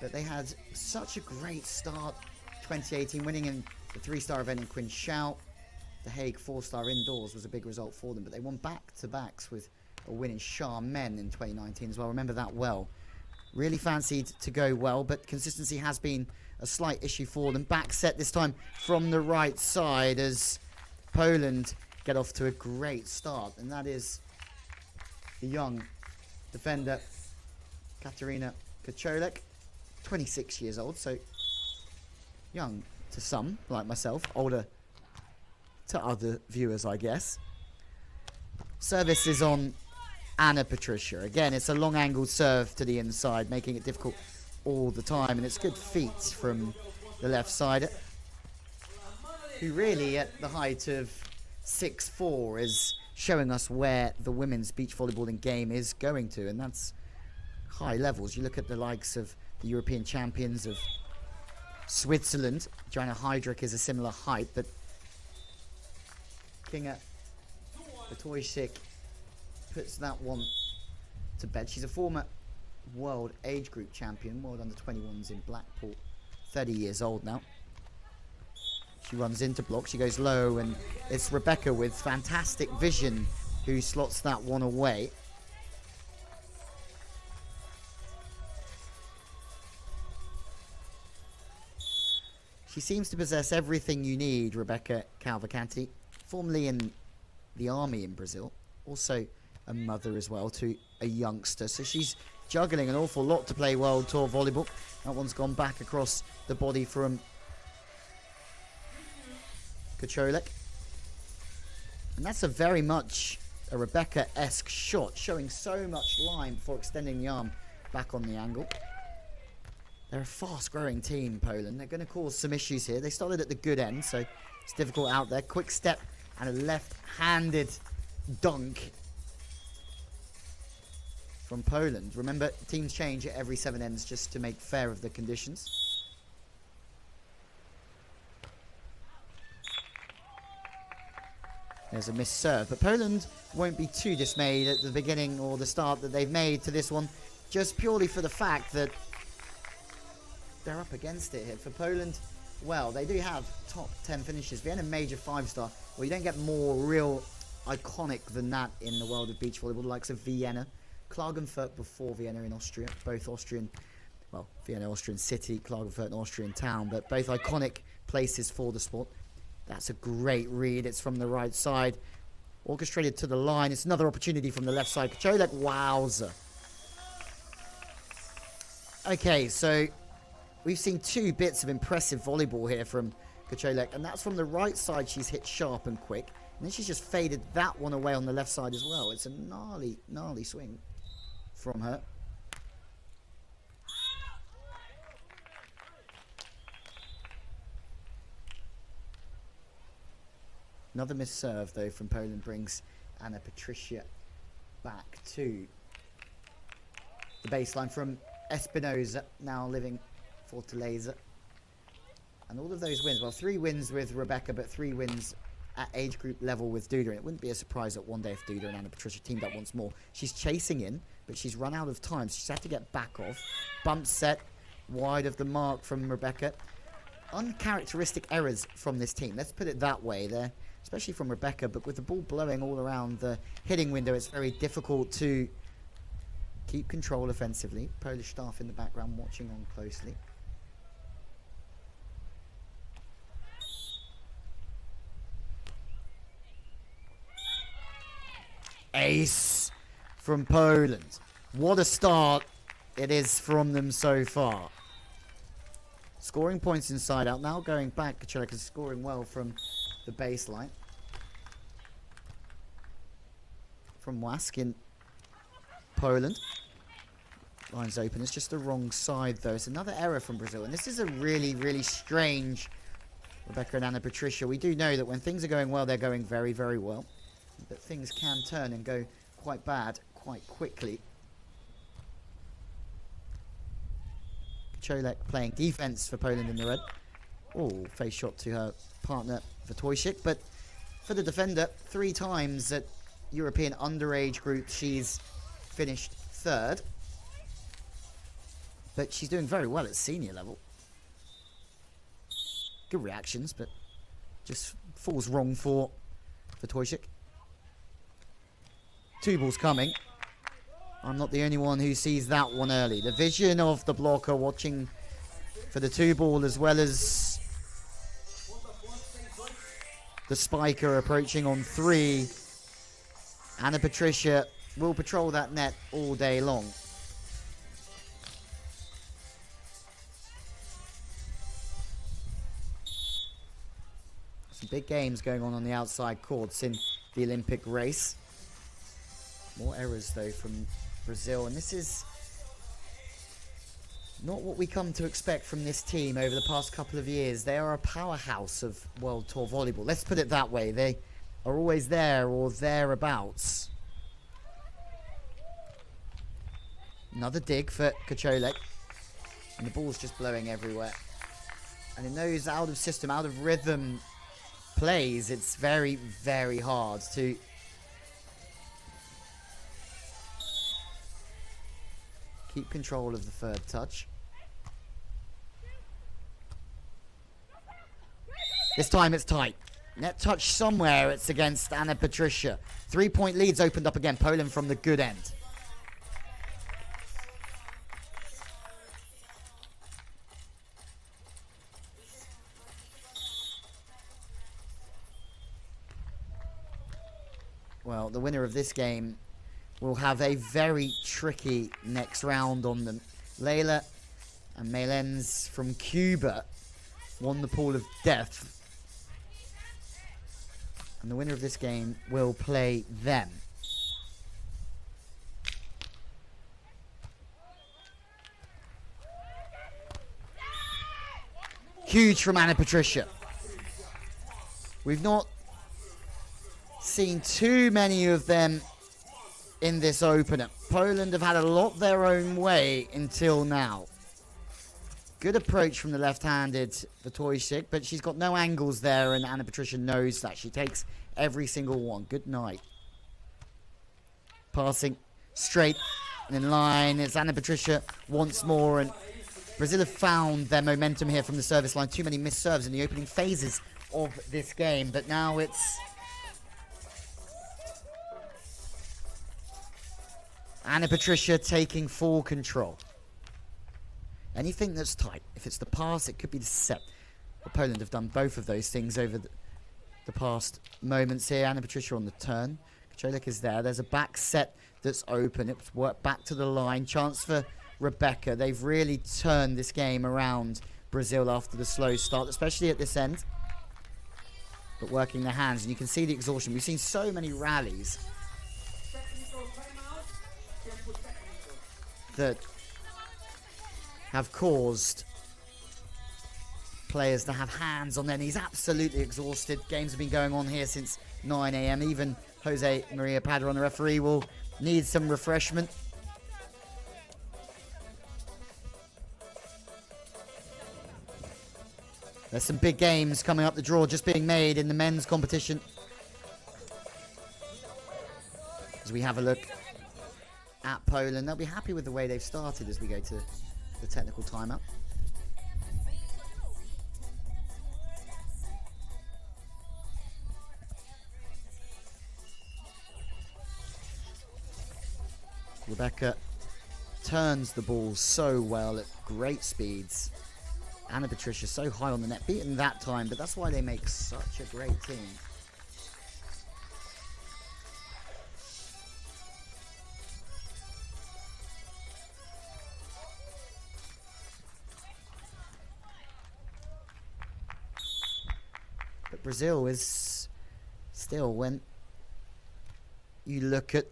But they had such a great start 2018, winning in the 3-star event in Quinchao. The Hague 4-star indoors was a big result for them, but they won back-to-backs with a win in Xiamen in 2019 as well. Remember that well. Really fancied to go well, but consistency has been a slight issue for them. Back set this time from the right side as Poland get off to a great start, and that is the young defender Katarina Kociolek, 26 years old, so young to some, like myself, older to other viewers, I guess. Service is on Anna Patricia. Again, it's a long angled serve to the inside, making it difficult all the time, and it's good feet from the left side, who really at the height of 6'4" is showing us where the women's beach volleyballing game is going to, and that's high levels. You look at the likes of the European champions of Switzerland. Joanna Heydrich is a similar height, but Kinga Wojtasik puts that one to bed. She's a former world age group champion, world under 21s in Blackpool, 30 years old now. She runs into block, she goes low, and it's Rebecca with fantastic vision who slots that one away. She seems to possess everything you need, Rebecca Cavalcanti, formerly in the army in Brazil, also a mother as well to a youngster, so she's juggling an awful lot to play World Tour Volleyball. That one's gone back across the body from Kociolek, and that's a very much a Rebecca-esque shot, showing so much line before extending the arm back on the angle. They're a fast-growing team, Poland. They're going to cause some issues here. They started at the good end, so it's difficult out there. Quick step and a left-handed dunk from Poland. Remember, teams change at every 7 ends just to make fair of the conditions. There's a missed serve, but Poland won't be too dismayed at the beginning or the start that they've made to this one, just purely for the fact that they're up against it here. For Poland, well, they do have top 10 finishes. Vienna major 5-star. Well, you don't get more real iconic than that in the world of beach volleyball, the likes of Vienna, Klagenfurt before Vienna in Austria, both Austrian, well, Vienna Austrian city, Klagenfurt an Austrian town, but both iconic places for the sport. That's a great read. It's from the right side, orchestrated to the line. It's another opportunity from the left side. Kociolek, wowza. Okay, so we've seen 2 bits of impressive volleyball here from Kociolek, and that's from the right side. She's hit sharp and quick, and then she's just faded that one away on the left side as well. It's a gnarly, gnarly swing from her. Another missed serve, though, from Poland brings Anna Patricia back to the baseline from Espinoza, now living Fortaleza. And all of those wins, well, 3 wins with Rebecca, but 3 wins at age group level with Duda. And it wouldn't be a surprise that one day if Duda and Anna Patricia teamed up once more. She's chasing in, but she's run out of time. So she's had to get back off. Bump set, wide of the mark from Rebecca. Uncharacteristic errors from this team. Let's put it that way there, especially from Rebecca. But with the ball blowing all around the hitting window, it's very difficult to keep control offensively. Polish staff in the background watching on closely. Ace from Poland. What a start it is from them so far. Scoring points inside out. Now going back, Kociolek is scoring well from the baseline. From Wask in Poland. Line's open. It's just the wrong side, though. It's another error from Brazil. And this is a really, really strange Rebecca and Anna Patricia. We do know that when things are going well, they're going very, very well. But things can turn and go quite bad quite quickly. Kociolek playing defense for Poland in the red. Oh, face shot to her partner Wojtasik. But for the defender, 3 times at European underage group, she's finished 3rd. But she's doing very well at senior level. Good reactions, but just falls wrong for Wojtasik. 2 balls coming. I'm not the only one who sees that one early. The vision of the blocker watching for the 2 ball, as well as the spiker approaching on 3. Anna Patricia will patrol that net all day long. Some big games going on the outside courts in the Olympic race. More errors, though, from Brazil. And this is not what we come to expect from this team over the past couple of years. They are a powerhouse of World Tour volleyball. Let's put it that way. They are always there or thereabouts. Another dig for Kociolek. And the ball's just blowing everywhere. And in those out of system, out of rhythm plays, it's very, very hard to keep control of the 3rd touch. This time it's tight. Net touch somewhere. It's against Anna Patricia. 3-point leads opened up again. Poland from the good end. Well, the winner of this game will have a very tricky next round on them. Leila and Melens from Cuba won the pool of death. And the winner of this game will play them. Huge from Anna Patricia. We've not seen too many of them in this opener. Poland have had a lot their own way until now. Good approach from the left-handed Wojtasik, but she's got no angles there, and Anna Patricia knows that. She takes every single one. Good night. Passing straight and in line. It's Anna Patricia once more, and Brazil have found their momentum here from the service line. Too many missed serves in the opening phases of this game, but now it's Anna Patricia taking full control. Anything that's tight, if it's the pass, it could be the set. But Poland have done both of those things over the past moments here. Anna Patricia on the turn. Kociolek is there. There's a back set that's open. It's worked back to the line. Chance for Rebecca. They've really turned this game around, Brazil, after the slow start, especially at this end. But working their hands, and you can see the exhaustion. We've seen so many rallies that have caused players to have hands on their knees, absolutely exhausted. Games have been going on here since 9 AM. Even Jose Maria Padron, the referee, will need some refreshment. There's some big games coming up the draw just being made in the men's competition. As we have a look at Poland, they'll be happy with the way they've started as we go to the technical timeout. Rebecca turns the ball so well at great speeds. Anna Patricia so high on the net, beaten that time, but that's why they make such a great team. But Brazil is still, when you look at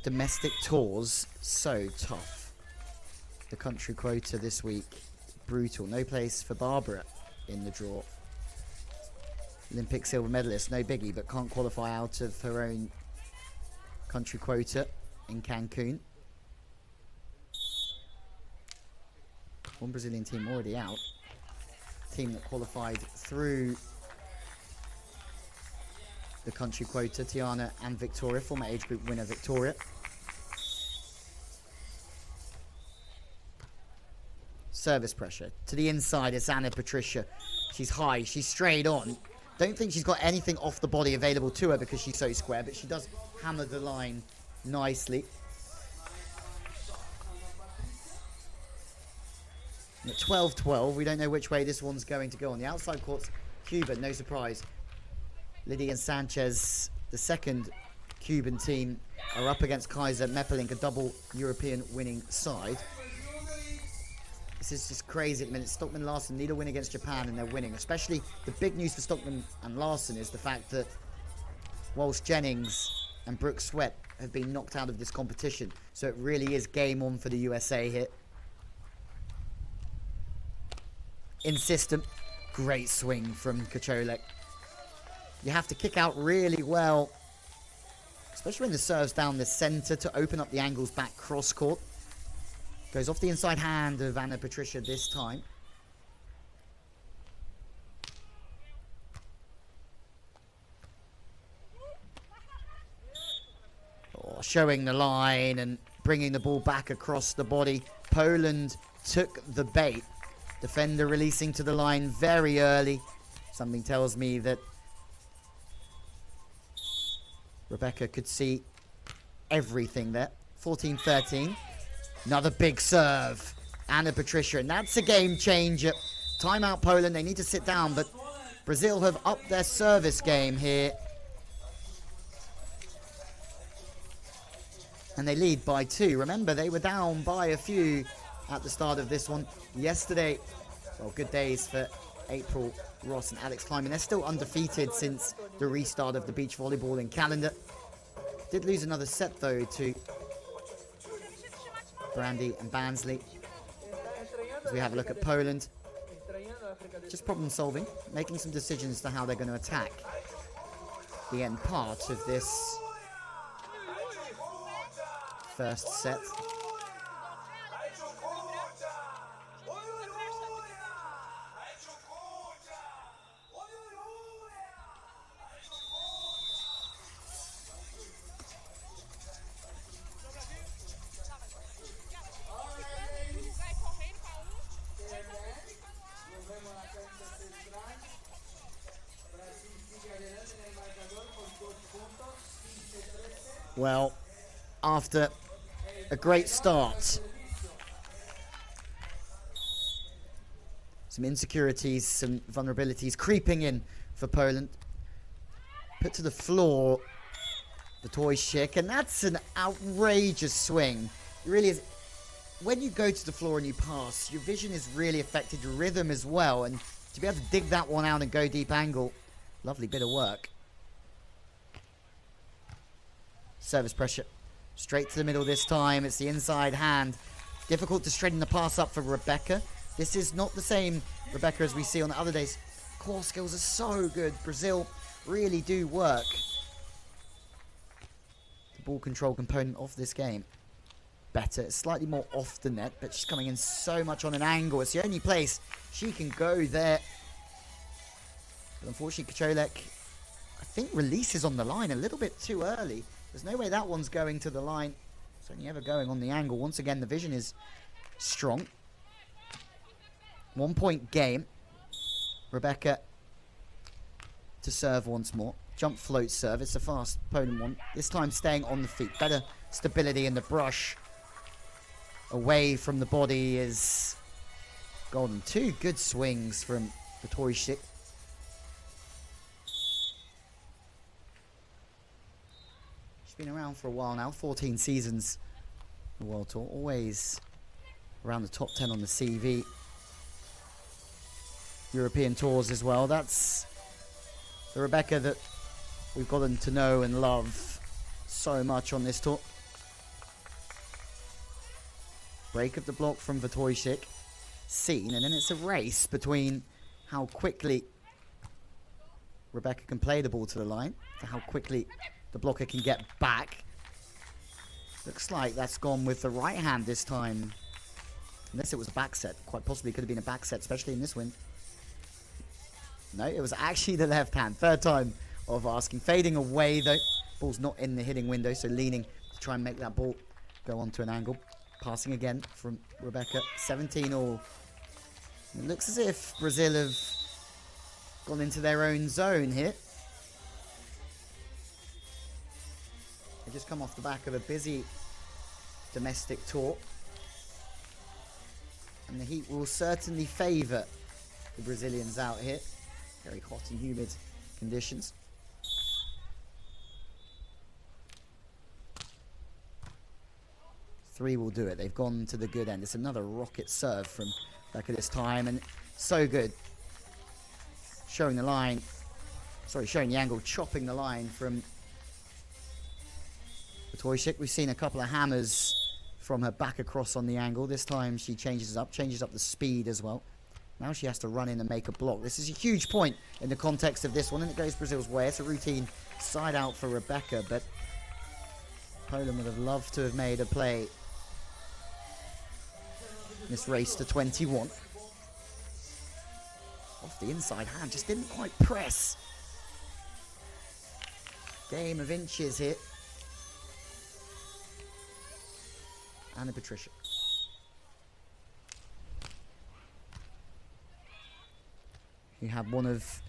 domestic tours, so tough. The country quota this week, brutal. No place for Barbara in the draw. Olympic silver medalist, no biggie, but can't qualify out of her own country quota in Cancun. One Brazilian team already out. Team that qualified through the country quota, Tiana and Victoria, former age group winner Victoria. Service pressure. To the inside is Anna Patricia. She's high. She's straight on. Don't think she's got anything off the body available to her because she's so square, but she does hammer the line nicely. And at 12-12, we don't know which way this one's going to go. On the outside courts, Cuba, no surprise. Lydia Sanchez, the second Cuban team, are up against Kaiser Meppelink, a double European winning side. This is just crazy at the minute. Stockman Larson need a win against Japan and they're winning. Especially the big news for Stockman and Larson is the fact that Walsh Jennings and Brooke Sweat have been knocked out of this competition. So it really is game on for the USA here. In system, great swing from Kociolek. You have to kick out really well, especially when the serve's down the center to open up the angles back cross court. Goes off the inside hand of Anna Patricia this time. Oh, showing the line and bringing the ball back across the body. Poland took the bait. Defender releasing to the line very early. Something tells me that Rebecca could see everything there. 14-13. Another big serve. Anna Patricia, and that's a game changer. Timeout Poland, they need to sit down, but Brazil have upped their service game here. And they lead by 2. Remember, they were down by a few at the start of this one. Yesterday, well, good days for April Ross and Alex Kleiman. They're still undefeated since the restart of the beach volleyball in calendar. Did lose another set, though, to Brandy and Bansley. As we have a look at Poland. Just problem solving, making some decisions to how they're going to attack the end part of this first set. Well, after a great start, some insecurities, some vulnerabilities creeping in for Poland. Put to the floor, Wojtasik, and that's an outrageous swing. It really is. When you go to the floor and you pass, your vision is really affected, your rhythm as well, and to be able to dig that one out and go deep angle, lovely bit of work. Service pressure. Straight to the middle this time. It's the inside hand. Difficult to straighten the pass up for Rebecca. This is not the same Rebecca as we see on the other days. Core skills are so good. Brazil really do work the ball control component of this game better. It's slightly more off the net, but she's coming in so much on an angle. It's the only place she can go there. But unfortunately, Kociolek, I think, releases on the line a little bit too early. There's no way that one's going to the line. It's only ever going on the angle. Once again, the vision is strong. 1 point game. Rebecca to serve once more. Jump float serve. It's a fast opponent one. This time staying on the feet. Better stability in the brush. Away from the body is golden. 2 good swings from Wojtasik. Been around for a while now, 14 seasons the World Tour, always around the top 10 on the CV. European tours as well. That's the Rebecca that we've gotten to know and love so much on this tour. Break of the block from Wojtasik, seen, and then it's a race between how quickly Rebecca can play the ball to the line, to how quickly the blocker can get back. Looks like that's gone with the right hand this time. Unless it was a back set. Quite possibly could have been a back set, especially in this wind. No, it was actually the left hand. Third time of asking. Fading away though. Ball's not in the hitting window, so leaning to try and make that ball go onto an angle. Passing again from Rebecca. 17 all It looks as if Brazil have gone into their own zone here. They just come off the back of a busy domestic tour. And the heat will certainly favour the Brazilians out here. Very hot and humid conditions. Three will do it. They've gone to the good end. It's another rocket serve from Becca this time, and so good. Showing the line, sorry, showing the angle, chopping the line from Wojtasik. We've seen a couple of hammers from her back across on the angle. This time she changes up the speed as well. Now she has to run in and make a block. This is a huge point in the context of this one, and it goes Brazil's way. It's a routine side out for Rebecca, but Poland would have loved to have made a play this race to 21. Off the inside hand, just didn't quite press. Game of inches here. Anna Patricia. You have one of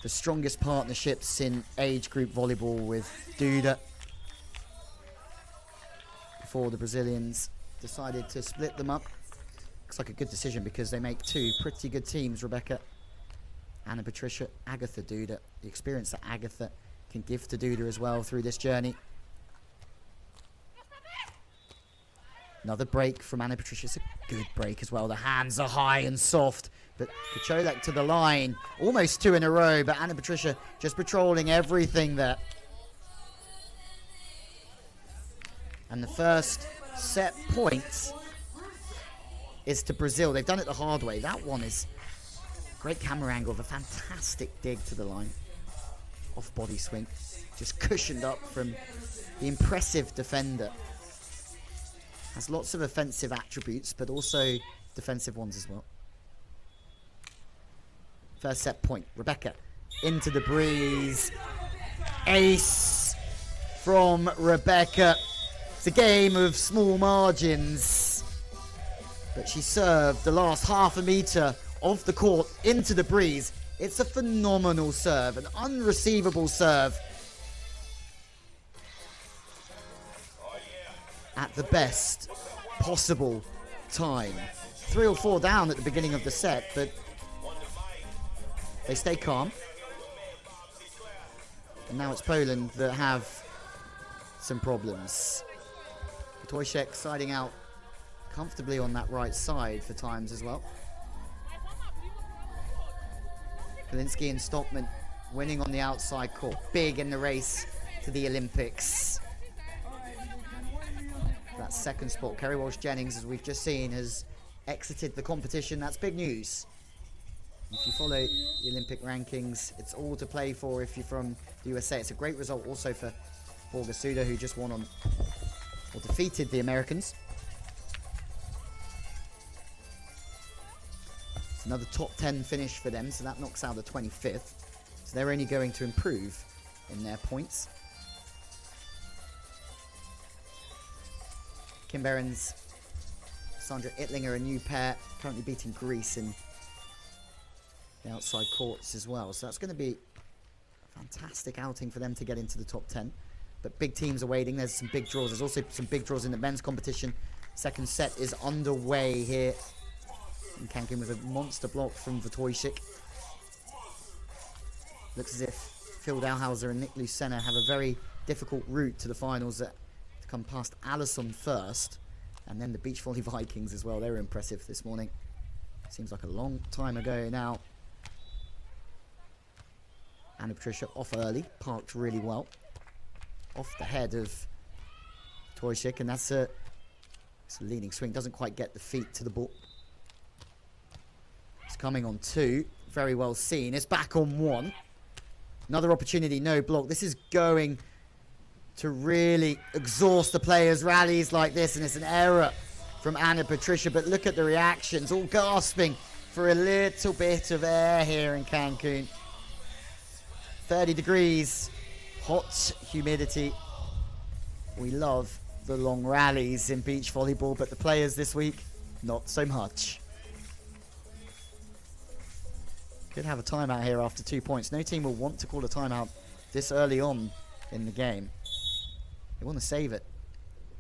the strongest partnerships in age group volleyball with Duda. Before the Brazilians decided to split them up. Looks like a good decision because they make two pretty good teams. Rebecca, Anna Patricia, Agatha Duda. The experience that Agatha can give to Duda as well through this journey. Another break from Anna Patricia. It's a good break as well. The hands are high and soft. But Kociolek to the line. Almost two in a row. But Anna Patricia just patrolling everything there. And the first set point is to Brazil. They've done it the hard way. That one is great camera angle of a fantastic dig to the line. Off body swing. Just cushioned up from the impressive defender. Has lots of offensive attributes, but also defensive ones as well. First set point. Rebecca into the breeze. Ace from Rebecca. It's a game of small margins, but she served the last half a metre of the court into the breeze. It's a phenomenal serve, an unreceivable serve at the best possible time. 3 or 4 down at the beginning of the set, but they stay calm. And now it's Poland that have some problems. Wojtasik siding out comfortably on that right side for times as well. Kalinski and Stockman winning on the outside court. Big in the race to the Olympics. That second spot. Kerry Walsh-Jennings, as we've just seen, has exited the competition. That's big news. If you follow the Olympic rankings, it's all to play for if you're from the USA. It's a great result also for Borja Suda, who just won on, or defeated the Americans. It's another top 10 finish for them, so that knocks out the 25th. So they're only going to improve in their points. Kim Behrens, Sandra Ittlinger, a new pair, currently beating Greece in the outside courts as well. So that's going to be a fantastic outing for them to get into the top 10. But big teams are waiting. There's some big draws. There's also some big draws in the men's competition. Second set is underway here in Cancun with a monster block from Wojtasik. Looks as if Phil Dalhouser and Nick Lucena have a very difficult route to the finals to come past Allison first. And then the Beach Volley Vikings as well. They were impressive this morning. Seems like a long time ago now. Anna Patricia off early, parked really well. Off the head of Wojtasik, and it's a leaning swing. Doesn't quite get the feet to the ball. It's coming on 2. Very well seen. It's back on 1. Another opportunity, no block. This is going to really exhaust the players' rallies like this, and it's an error from Anna Patricia. But look at the reactions, all gasping for a little bit of air here in Cancun. 30 degrees. Hot humidity. We love the long rallies in beach volleyball, but the players this week, not so much. Could have a timeout here after 2 points. No team will want to call a timeout this early on in the game. They want to save it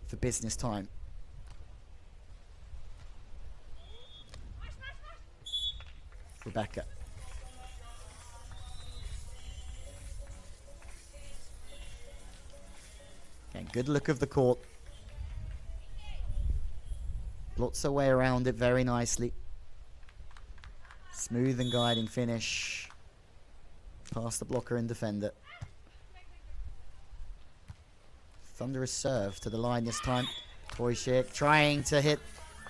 for business time. Rebecca. Again, good look of the court. Blots her way around it very nicely. Smooth and guiding finish. Past the blocker and defender. Thunderous serve to the line this time. Kociolek trying to hit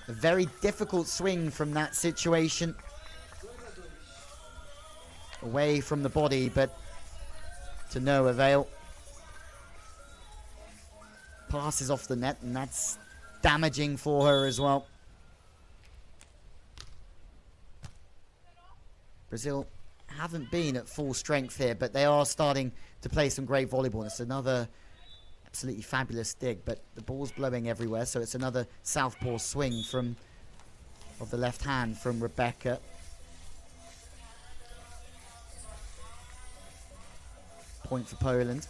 a very difficult swing from that situation. Away from the body, but to no avail. Passes off the net, and that's damaging for her as well. Brazil haven't been at full strength here, but they are starting to play some great volleyball. It's another absolutely fabulous dig, but the ball's blowing everywhere, so it's another southpaw swing of the left hand from Rebecca. Point for Poland.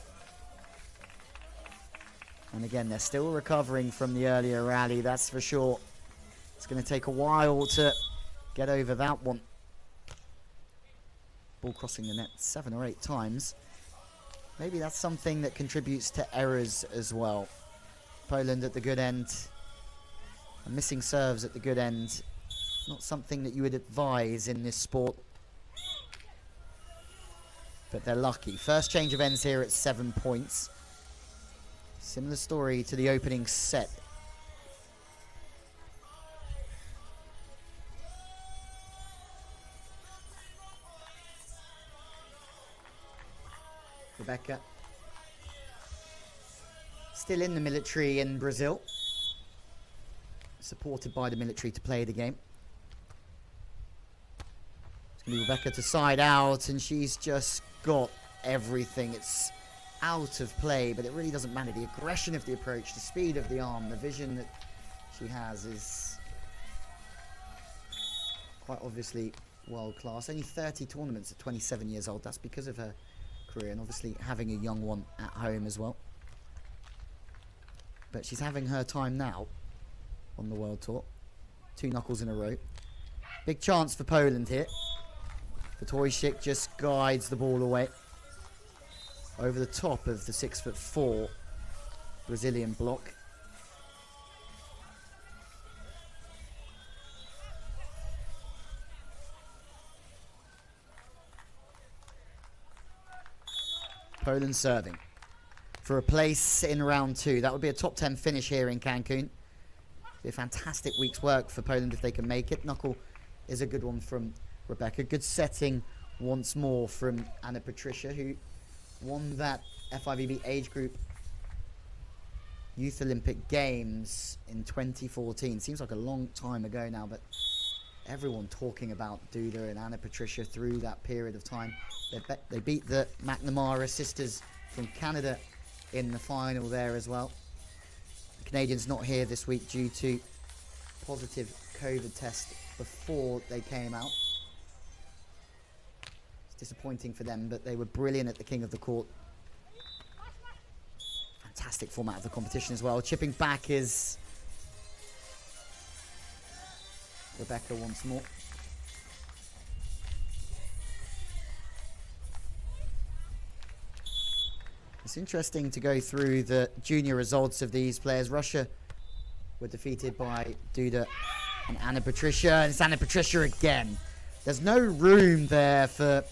And again, they're still recovering from the earlier rally, that's for sure. It's going to take a while to get over that one. Ball crossing the net 7 or 8 times. Maybe that's something that contributes to errors as well. Poland at the good end. And missing serves at the good end. Not something that you would advise in this sport. But they're lucky. First change of ends here at 7 points. Similar story to the opening set. Rebecca. Still in the military in Brazil. Supported by the military to play the game. It's going to be Rebecca to side out, and she's just got everything. It's out of play, but it really doesn't matter. The aggression of the approach, the speed of the arm, the vision that she has is quite obviously world class. Only 30 tournaments at 27 years old. That's because of her career, and obviously having a young one at home as well. But she's having her time now on the world tour. 2 knuckles in a row. Big chance for Poland here. Kociolek just guides the ball away over the top of the 6'4" Brazilian block. Poland serving for a place in round 2. That would be a top 10 finish here in Cancun. Be a fantastic week's work for Poland if they can make it. Knuckle is a good one from Rebecca. Good setting once more from Patricia, who won that FIVB age group Youth Olympic Games in 2014. Seems like a long time ago now, but everyone talking about Duda and Patricia through that period of time. They beat the McNamara sisters from Canada in the final there as well. The Canadians not here this week due to positive COVID test before they came out. It's disappointing for them, but they were brilliant at the King of the Court. Fantastic format of the competition as well. Chipping back is Rebecca once more. It's interesting to go through the junior results of these players. Russia were defeated by Duda and Patricia, and it's Patricia again. There's no room there for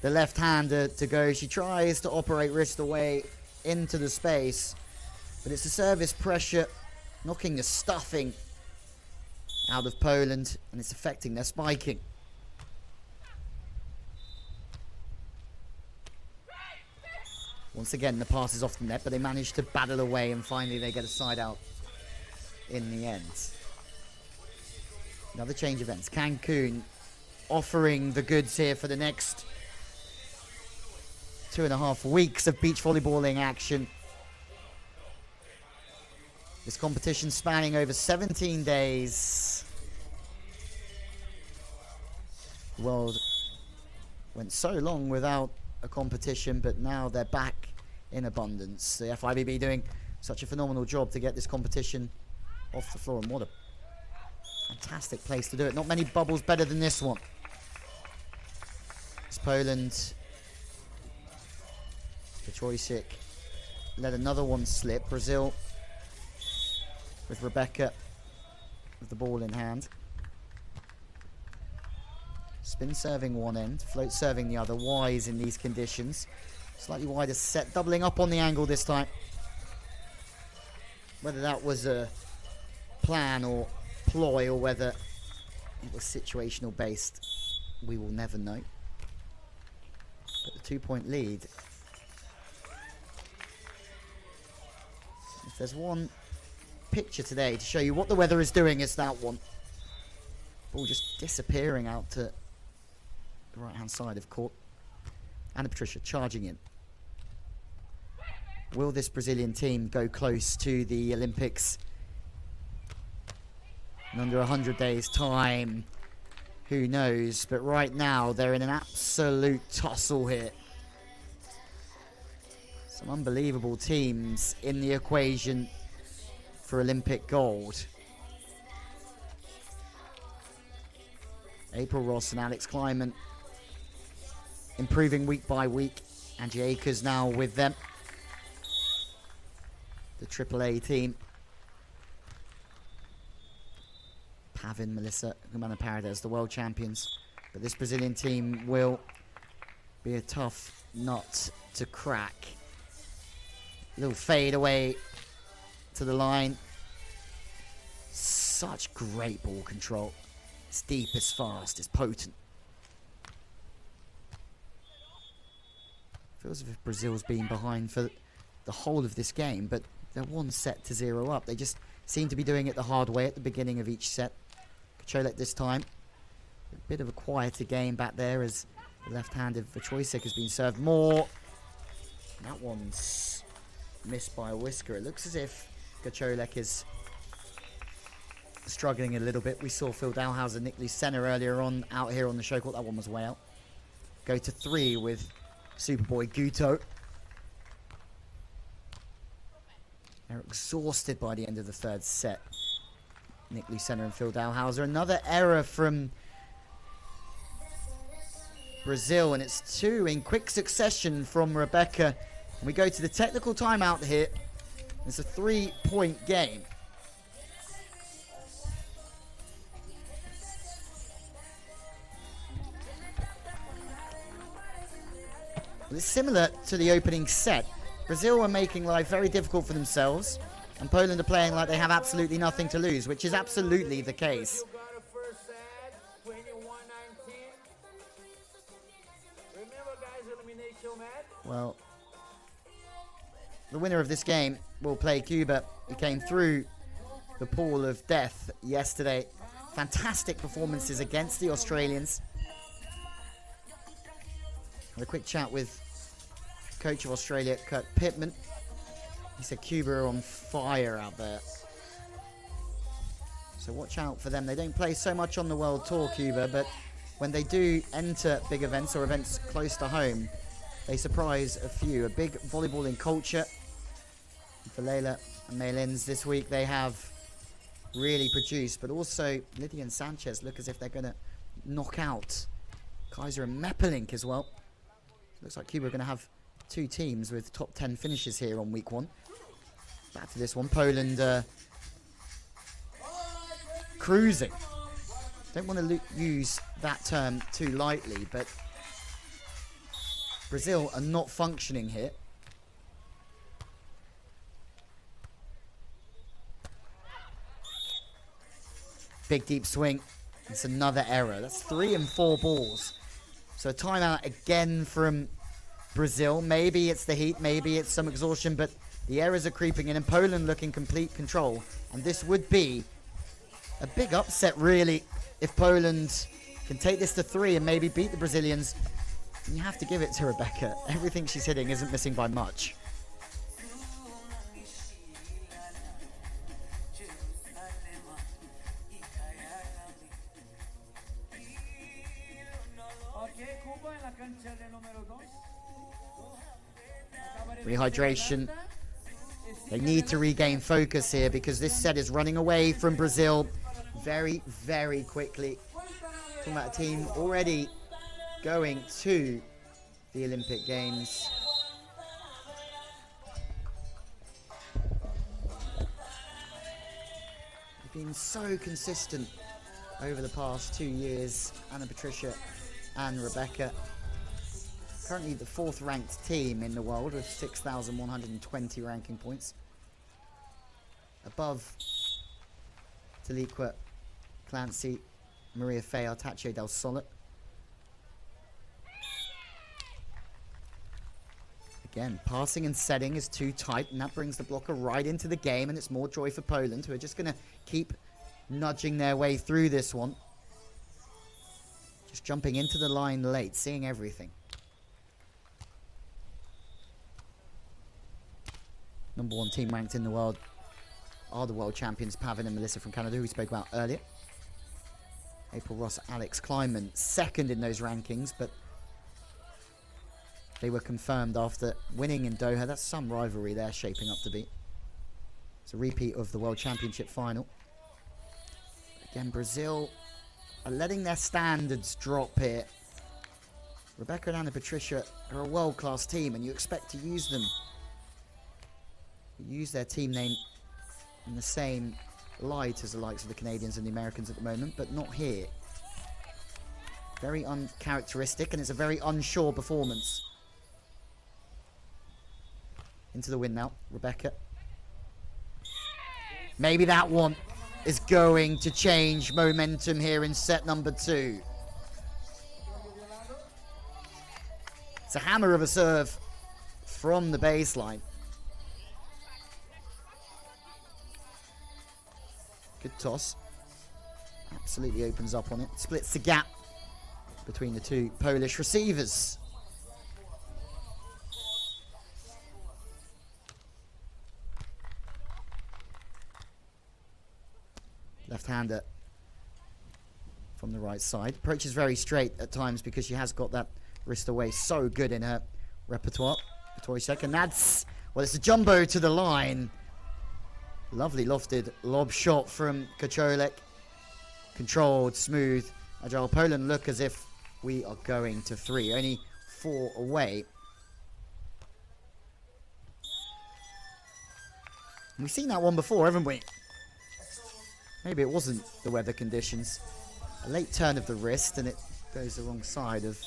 the left-hander to go. She tries to operate wrist away into the space, but it's the service pressure knocking the stuffing out of Poland, and it's affecting their spiking. Once again, the pass is off the net, but they manage to battle away, and finally they get a side out in the end. Another change of ends. Cancun offering the goods here for the next 2.5 weeks of beach volleyballing action. This competition spanning over 17 days. World Went so long without a competition, but now they're back in abundance. The FIVB doing such a phenomenal job to get this competition off the floor, and what a fantastic place to do it. Not many bubbles better than this one. It's Poland. Kociolek let another one slip. Brazil with Rebecca with the ball in hand. Spin serving one end, float serving the other. Wise in these conditions. Slightly wider set, doubling up on the angle this time. Whether that was a plan or ploy or whether it was situational based, we will never know. But the 2-point lead. If there's one picture today to show you what the weather is doing, it's that one. Ball just disappearing out to the right hand side of court. And Patricia charging in. Will this Brazilian team go close to the Olympics in under 100 days time? Who knows? But right now they're in an absolute tussle here. Some unbelievable teams in the equation for Olympic gold. April Ross and Alex Kleiman improving week by week. Angie Akers now with them. The AAA team. Pavin, Melissa, Humana Paradise, the world champions. But this Brazilian team will be a tough nut to crack. Little fade away to the line. Such great ball control. It's deep, it's fast, it's potent. Feels as if Brazil's been behind for the whole of this game, but they're 1-0 up. They just seem to be doing it the hard way at the beginning of each set. Kociolek this time. A bit of a quieter game back there as the left-handed Wojtasik has been served more. That one's missed by a whisker. It looks as if Kociolek is struggling a little bit. We saw Phil Dalhouser, Nick Lucena earlier on out here on the show court. That one was way out. Go to 3 with Superboy Guto. They're exhausted by the end of the third set. Nick Lucena and Phil Dalhouser. Another error from Brazil, and it's 2 in quick succession from Rebecca. We go to the technical timeout here. It's a 3-point game. Well, it's similar to the opening set. Brazil are making life very difficult for themselves, and Poland are playing like they have absolutely nothing to lose, which is absolutely the case. Well, the winner of this game will play Cuba. He came through the pool of death yesterday. Fantastic performances against the Australians. Had a quick chat with coach of Australia, Kurt Pittman. He said Cuba are on fire out there. So watch out for them. They don't play so much on the World Tour, Cuba, but when they do enter big events or events close to home, they surprise a few. A big volleyballing culture. For Leila and Maylins this week, they have really produced, but also Lydia and Sanchez look as if they're going to knock out Kaiser and Meppelink as well. Looks like Cuba are going to have 2 teams with top 10 finishes here on week 1. Back to this one. Poland cruising. Don't want to use that term too lightly, but Brazil are not functioning here. Big deep swing. It's another error. That's 3 and 4 balls. So a timeout again from Brazil. Maybe it's the heat, maybe it's some exhaustion, but the errors are creeping in, and Poland look in complete control. And this would be a big upset, really, if Poland can take this to 3 and maybe beat the Brazilians. And you have to give it to Rebecca. Everything she's hitting isn't missing by much. Rehydration. They need to regain focus here because this set is running away from Brazil very, very quickly. Talking about a team already going to the Olympic Games. They've been so consistent over the past 2 years, Anna Patricia and Rebecca. Currently the 4th ranked team in the world with 6,120 ranking points. Above Taliqua, Clancy, Maria Fey, Artacho del Solet. Again, passing and setting is too tight, and that brings the blocker right into the game, and it's more joy for Poland, who are just going to keep nudging their way through this one. Just jumping into the line late, seeing everything. Number 1 team ranked in the world are the world champions, Pavin and Melissa from Canada, who we spoke about earlier. April Ross, Alex Kleinman, 2nd in those rankings, but they were confirmed after winning in Doha. That's some rivalry they're shaping up to be. It's a repeat of the World Championship final. Again, Brazil are letting their standards drop here. Rebecca and Anna Patricia are a world-class team, and you expect to use them. Use their team name in the same light as the likes of the Canadians and the Americans at the moment, but not here. Very uncharacteristic, and it's a very unsure performance. Into the win now, Rebecca. Maybe that one is going to change momentum here in set number 2. It's a hammer of a serve from the baseline. Good toss. Absolutely opens up on it. Splits the gap between the 2 Polish receivers. Left-hander from the right side. Approaches very straight at times because she has got that wrist away so good in her repertoire. Wojtasik, and that's, well, it's a jumbo to the line. Lovely lofted lob shot from Kociolek. Controlled, smooth, agile. Poland look as if we are going to 3. Only 4 away. We've seen that one before, haven't we? Maybe it wasn't the weather conditions. A late turn of the wrist, and it goes the wrong side of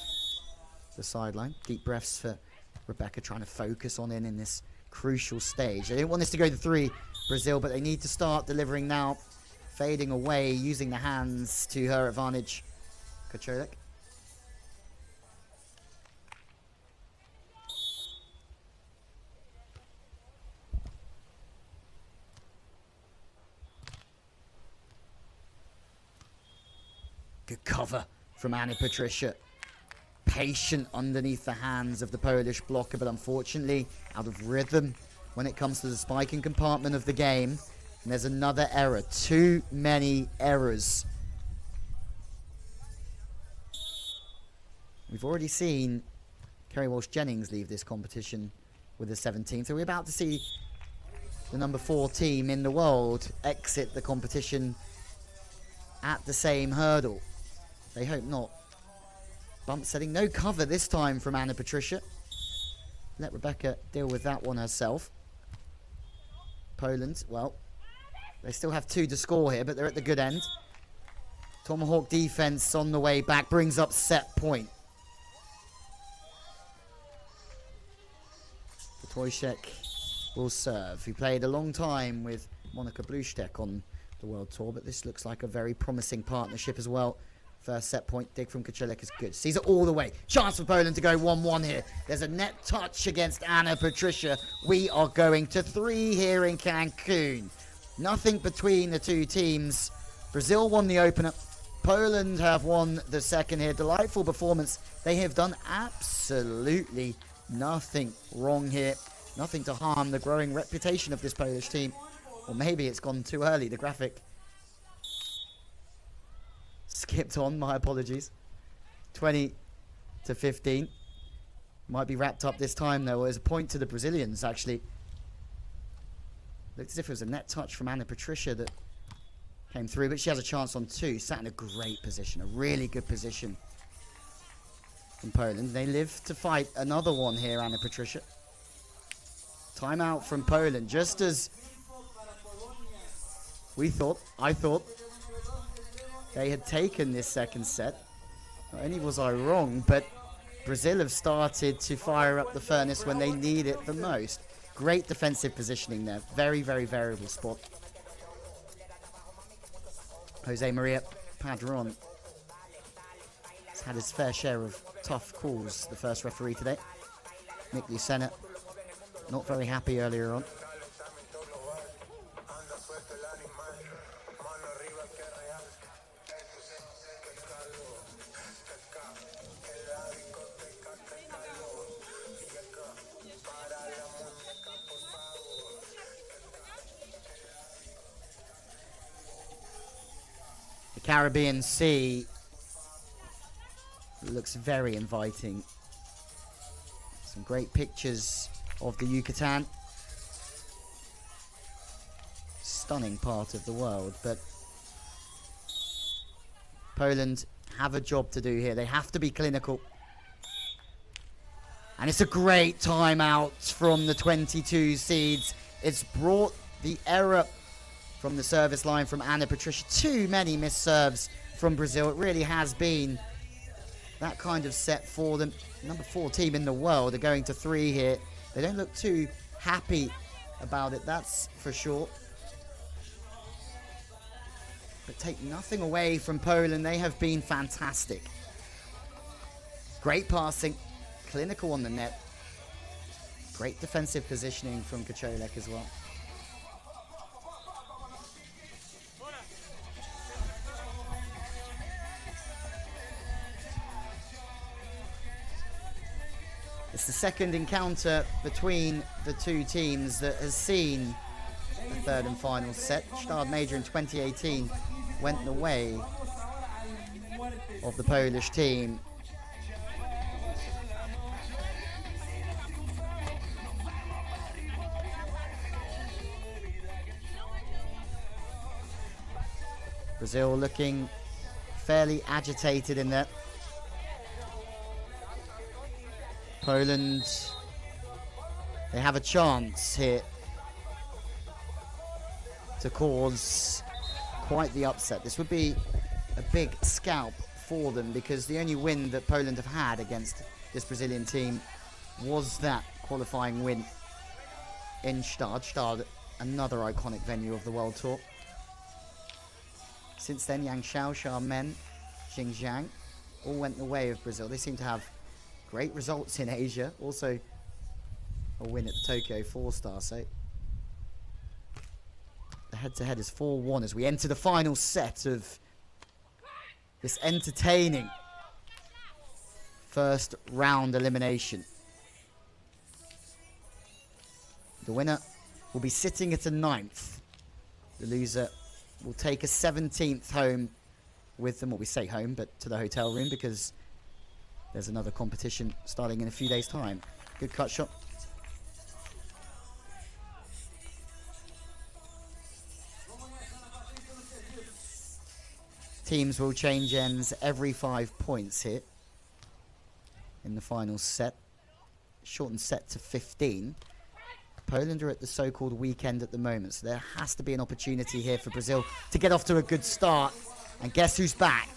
the sideline. Deep breaths for Rebecca, trying to focus on in this crucial stage. They didn't want this to go to 3, Brazil, but they need to start delivering now. Fading away, using the hands to her advantage. Kociolek. Good cover from Anna Patricia. Patient underneath the hands of the Polish blocker, but unfortunately out of rhythm when it comes to the spiking compartment of the game. And there's another error. Too many errors. We've already seen Kerry Walsh-Jennings leave this competition with a 17th. So we're about to see the number 4 team in the world exit the competition at the same hurdle. They hope not. Bump setting. No cover this time from Anna Patricia. Let Rebecca deal with that one herself. Poland, well, they still have 2 to score here, but they're at the good end. Tomahawk defense on the way back brings up set point. Wojtasik will serve. He played a long time with Monika Blusztek on the World Tour, but this looks like a very promising partnership as well. First set point, dig from Kociolek is good. Sees it all the way. Chance for Poland to go 1-1 here. There's a net touch against Anna Patricia. We are going to 3 here in Cancun. Nothing between the 2 teams. Brazil won the opener. Poland have won the second here. Delightful performance. They have done absolutely nothing wrong here. Nothing to harm the growing reputation of this Polish team. Or maybe it's gone too early. The graphic skipped on, my apologies. 20 to 15. Might be wrapped up this time, though. There's a point to the Brazilians, actually. Looked as if it was a net touch from Patricia that came through, but she has a chance on 2. Sat in a great position, a really good position from Poland. They live to fight another one here, Patricia. Timeout from Poland, just as I thought they had taken this second set. Not only was I wrong, but Brazil have started to fire up the furnace when they need it the most. Great defensive positioning there. Very, very variable spot. Jose Maria Padron has had his fair share of tough calls, the first referee today. Nick Lucena, not very happy earlier on. The Caribbean Sea looks very inviting. Some great pictures of the Yucatan. Stunning part of the world, but Poland have a job to do here. They have to be clinical. And it's a great timeout from the 22 seeds. It's brought the error from the service line from Patricia. Too many missed serves from Brazil. It really has been that kind of set for them. Number 4 team in the world are going to 3 here. They don't look too happy about it, that's for sure. But take nothing away from Poland. They have been fantastic. Great passing, clinical on the net. Great defensive positioning from Kociolek as well. It's the second encounter between the two teams that has seen the third and final set. Stade Major in 2018 went the way of the Polish team. Brazil looking fairly agitated in there. Poland, they have a chance here to cause quite the upset. This would be a big scalp for them because the only win that Poland have had against this Brazilian team was that qualifying win in Stade. Stade, another iconic venue of the World Tour. Since then, Yangshao, Xiamen, Xinjiang all went the way of Brazil. They seem to have great results in Asia. Also a win at the Tokyo 4-star. So the head-to-head is 4-1 as we enter the final set of this entertaining first round elimination. The winner will be sitting at a 9th. The loser will take a 17th home with them. Well, we say home, but to the hotel room because there's another competition starting in a few days' time. Good cut shot. Teams will change ends every 5 points here in the final set. Shortened set to 15. Poland are at the so-called weekend at the moment, so there has to be an opportunity here for Brazil to get off to a good start. And guess who's back?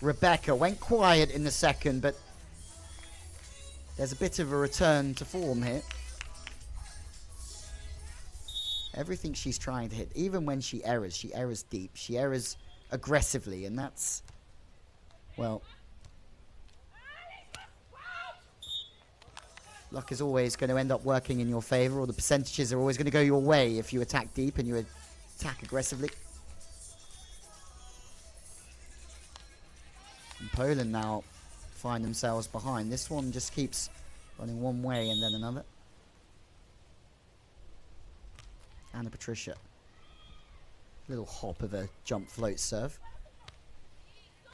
Rebecca went quiet in the second, but there's a bit of a return to form here. Everything she's trying to hit, even when she errors deep, she errors aggressively, and that's, well, luck is always going to end up working in your favor, or the percentages are always going to go your way if you attack deep and you attack aggressively. And Poland now find themselves behind. This one just keeps running one way and then another. Patricia. Little hop of a jump float serve.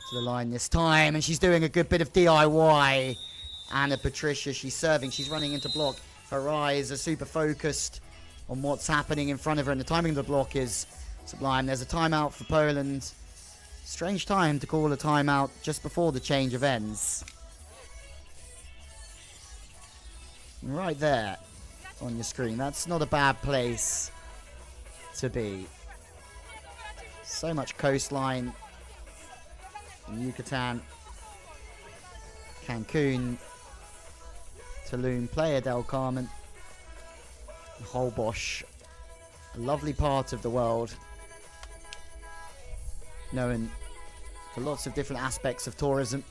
to the line this time, and she's doing a good bit of DIY. Anna Patricia, she's serving, she's running into block. Her eyes are super focused on what's happening in front of her, and the timing of the block is sublime. There's a timeout for Poland. Strange time to call a timeout just before the change of ends. Right there on your screen. That's not a bad place to be. So much coastline in Yucatan, Cancun, Tulum, Playa del Carmen, Holbox. A lovely part of the world, known for lots of different aspects of tourism.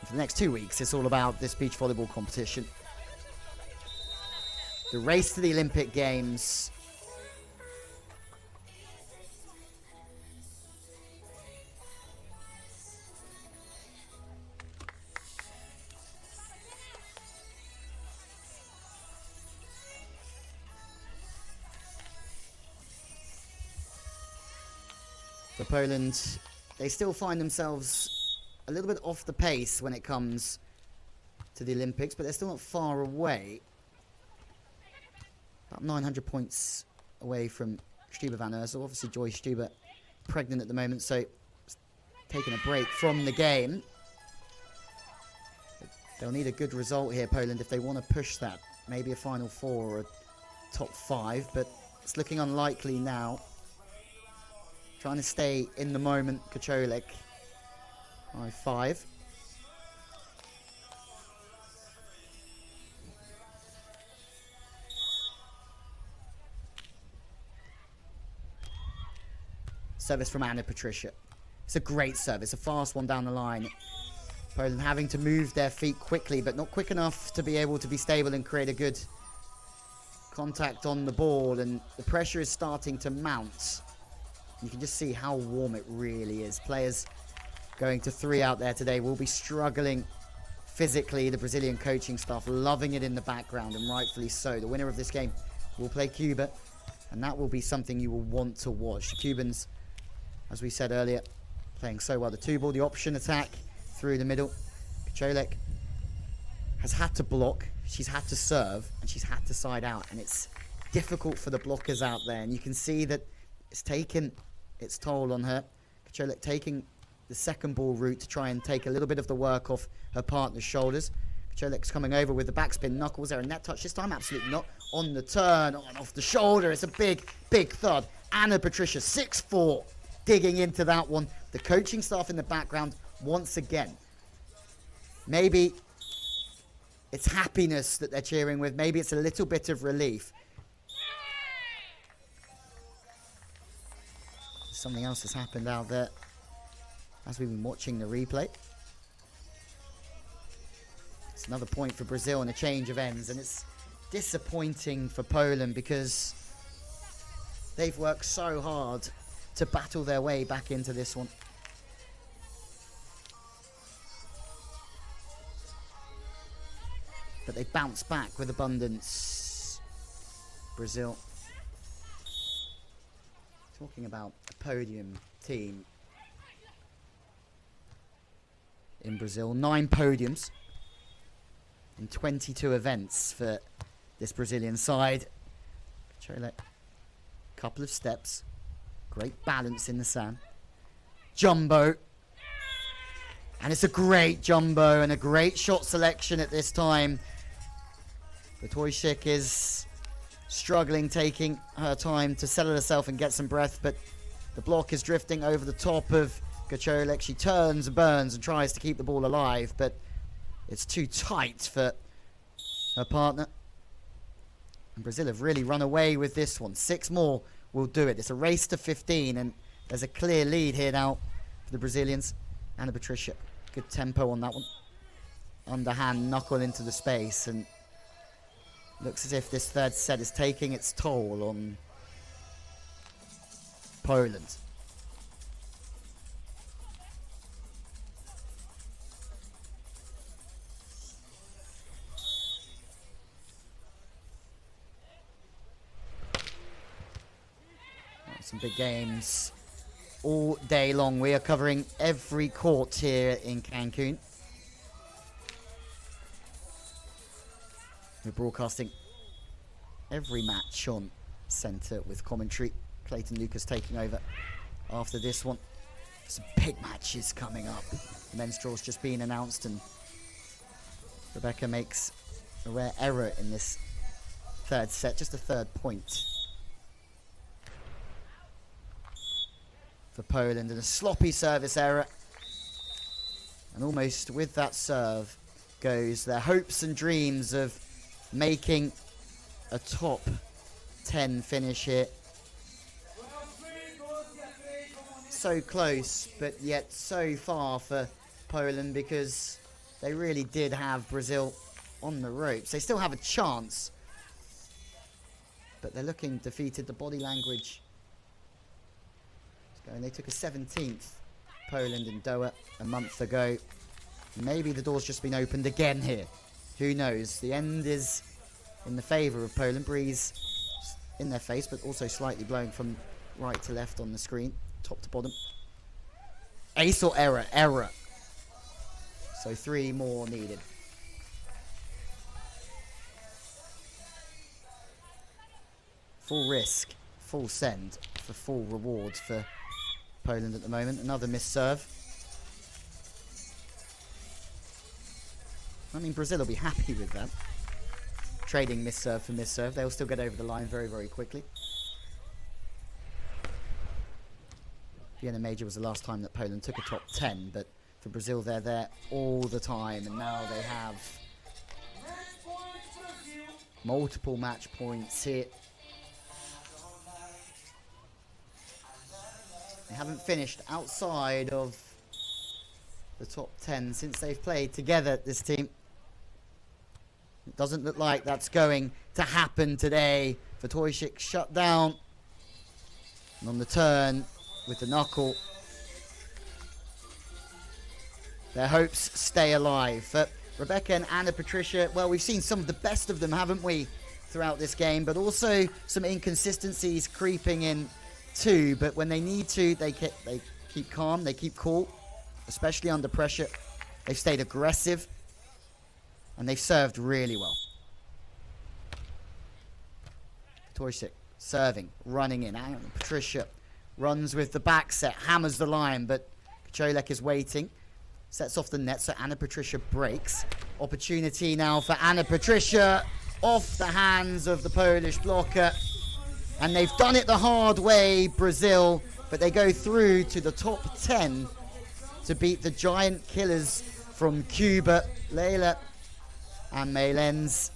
For the next 2 weeks, it's all about this beach volleyball competition. The race to the Olympic Games. For Poland, they still find themselves a little bit off the pace when it comes to the Olympics, but they're still not far away. About 900 points away from Stuber van Ursel. Obviously, Joy Stuber pregnant at the moment, so taking a break from the game. They'll need a good result here, Poland, if they want to push that. Maybe a Final Four or a top 5, but it's looking unlikely now. Trying to stay in the moment, Kociolek. High 5. Service from Anna Patricia. It's a great service, a fast one down the line. Poland having to move their feet quickly, but not quick enough to be able to be stable and create a good contact on the ball, and the pressure is starting to mount. You can just see how warm it really is. Players going to 3 out there today will be struggling physically. The Brazilian coaching staff loving it in the background, and rightfully so. The winner of this game will play Cuba, and that will be something you will want to watch. The Cubans, as we said earlier, playing so well. The 2-ball, the option attack through the middle. Kociolek has had to block, she's had to serve, and she's had to side out, and it's difficult for the blockers out there, and you can see that it's taken its toll on her. Kociolek taking the second ball route to try and take a little bit of the work off her partner's shoulders. Kociolek's coming over with the backspin knuckles. There a net touch this time? Absolutely not. On the turn, on off the shoulder. It's a big, big thud. Anna Patricia, 6-4, digging into that one. The coaching staff in the background once again. Maybe it's happiness that they're cheering with. Maybe it's a little bit of relief. Something else has happened out there as we've been watching the replay. It's another point for Brazil and a change of ends, and it's disappointing for Poland because they've worked so hard to battle their way back into this one. But they bounce back with abundance. Brazil. Talking about a podium team in Brazil. 9 podiums in 22 events for this Brazilian side. Kociolek, couple of steps. Great balance in the sand. Jumbo. And it's a great jumbo and a great shot selection at this time. Wojtasik is struggling, taking her time to settle herself and get some breath, but the block is drifting over the top of Kociolek. She turns, burns, and tries to keep the ball alive, but it's too tight for her partner. And Brazil have really run away with this one. 6 more will do it. It's a race to 15, and there's a clear lead here now for the Brazilians. Anna Patricia, good tempo on that one. Underhand knuckle into the space, and looks as if this third set is taking its toll on Poland. Some big games all day long. We are covering every court here in Cancun. We're broadcasting every match on centre with commentary. Clayton Lucas taking over after this one. Some big matches coming up. The men's draw's just been announced, and Rebecca makes a rare error in this third set, just a third point for Poland, and a sloppy service error. And almost with that serve goes their hopes and dreams of making a top 10 finish here. So close, but yet so far for Poland, because they really did have Brazil on the ropes. They still have a chance, but they're looking defeated. The body language is going. They took a 17th, Poland in Doha a month ago. Maybe the door's just been opened again here. Who knows? The end is in the favour of Poland. Breeze in their face, but also slightly blowing from right to left on the screen, top to bottom. Ace or error? Error. So 3 more needed. Full risk, full send for full rewards for Poland at the moment. Another missed serve. I mean, Brazil will be happy with that. Trading missed serve for missed serve. They'll still get over the line very, very quickly. Vienna Major was the last time that Poland took a top 10, but for Brazil, they're there all the time, and now they have multiple match points here. They haven't finished outside of the top 10 since they've played together, this team. It doesn't look like that's going to happen today. Wojtasik shut down. And on the turn with the knuckle, their hopes stay alive. For Rebecca and Anna Patricia, well, we've seen some of the best of them, haven't we, throughout this game, but also some inconsistencies creeping in too. But when they need to, they keep calm, they keep cool, especially under pressure. They've stayed aggressive, and they've served really well. Wojtasik serving, running in. Anna Patricia runs with the back set, hammers the line, but Kociolek is waiting. Sets off the net, so Anna Patricia breaks. Opportunity now for Anna Patricia, off the hands of the Polish blocker. And they've done it the hard way, Brazil, but they go through to the top 10 to beat the giant killers from Cuba, Leila and Maylens.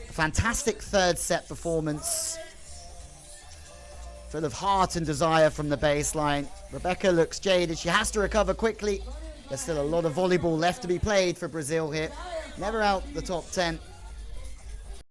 Fantastic third set performance, full of heart and desire from the baseline. Rebecca looks jaded. She has to recover quickly. There's still a lot of volleyball left to be played for Brazil here. Never out the top 10.